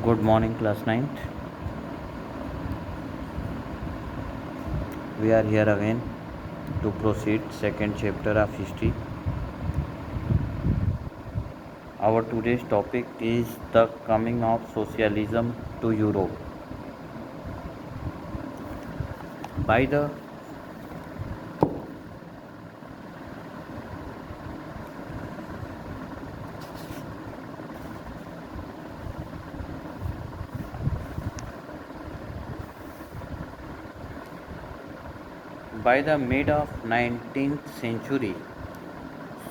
Good morning, class 9th. We are here again to proceed second chapter of history. Our today's topic is the coming of socialism to Europe. By the by the mid of 19th century,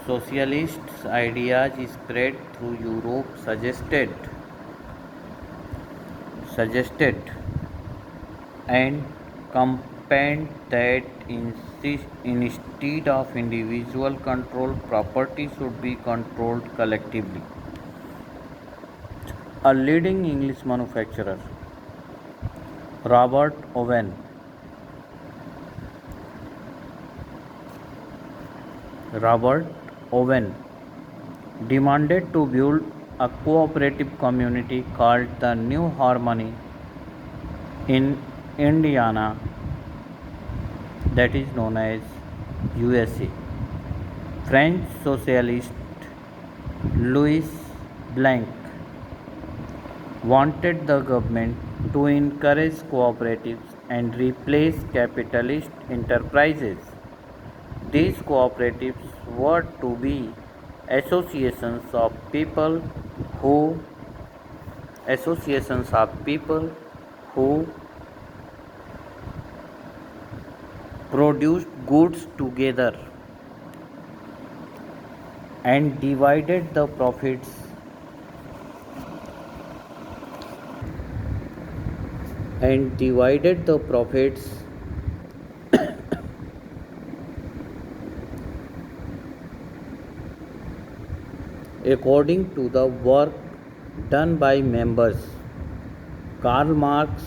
socialist ideas spread through Europe suggested and campaigned that instead of individual control, property should be controlled collectively. A leading English manufacturer, Robert Owen demanded to build a cooperative community called the New Harmony in Indiana, that is known as USA. French socialist Louis Blanc wanted the government to encourage cooperatives and replace capitalist enterprises. These cooperatives were to be associations of people who associations of people who produced goods together and divided the profits according to the work done by members. Karl Marx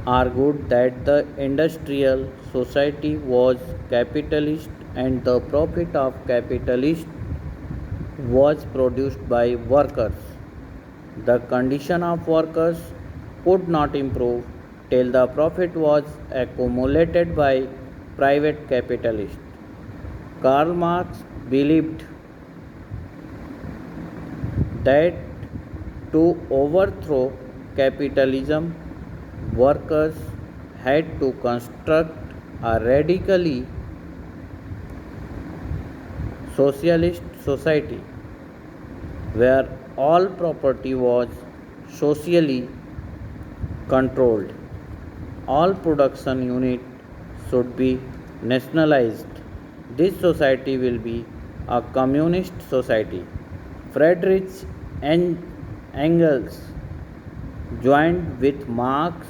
argued that the industrial society was capitalist and the profit of capitalist was produced by workers. The condition of workers could not improve till the profit was accumulated by private capitalists. Karl Marx believed that to overthrow capitalism, workers had to construct a radically socialist society where all property was socially controlled. All production units should be nationalized. This society will be a communist society. Friedrich Engels joined with Marx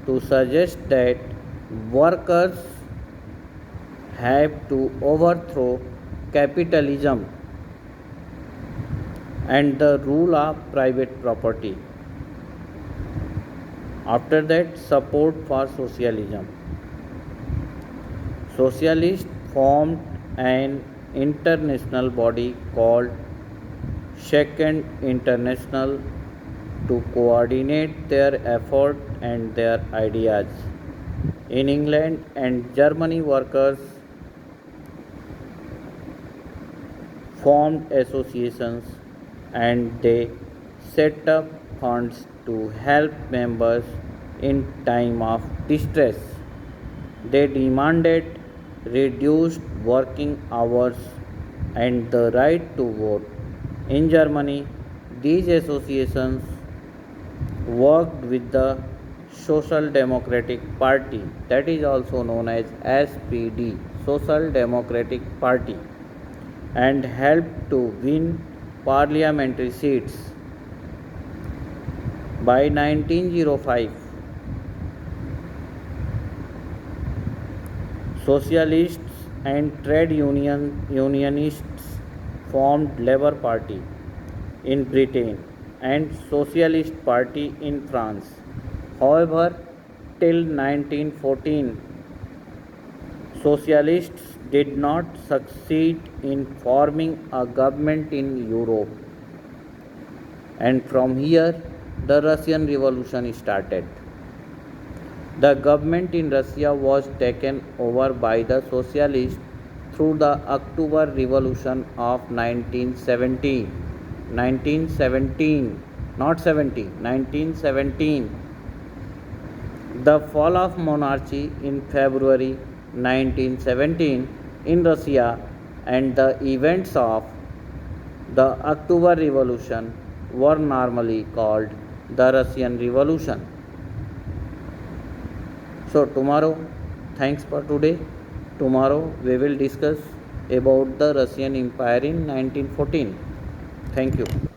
to suggest that workers have to overthrow capitalism and the rule of private property. After that, support for socialism. Socialists formed an international body called Second International to coordinate their effort and their ideas. In England and Germany, workers formed associations and they set up funds to help members in time of distress. They demanded reduced working hours and the right to vote. In Germany, these associations worked with the Social Democratic Party, that is also known as SPD, Social Democratic Party, and helped to win parliamentary seats. By 1905, socialists and trade unionists formed Labour Party in Britain and Socialist Party in France. However, till 1914, socialists did not succeed in forming a government in Europe, and from here the Russian Revolution started. The government in Russia was taken over by the socialists through the October Revolution of 1917. 1917, not 70, 1917. The fall of monarchy in February 1917 in Russia and the events of the October Revolution were normally called the Russian Revolution. So tomorrow, thanks for today. Tomorrow we will discuss about the Russian Empire in 1914. Thank you.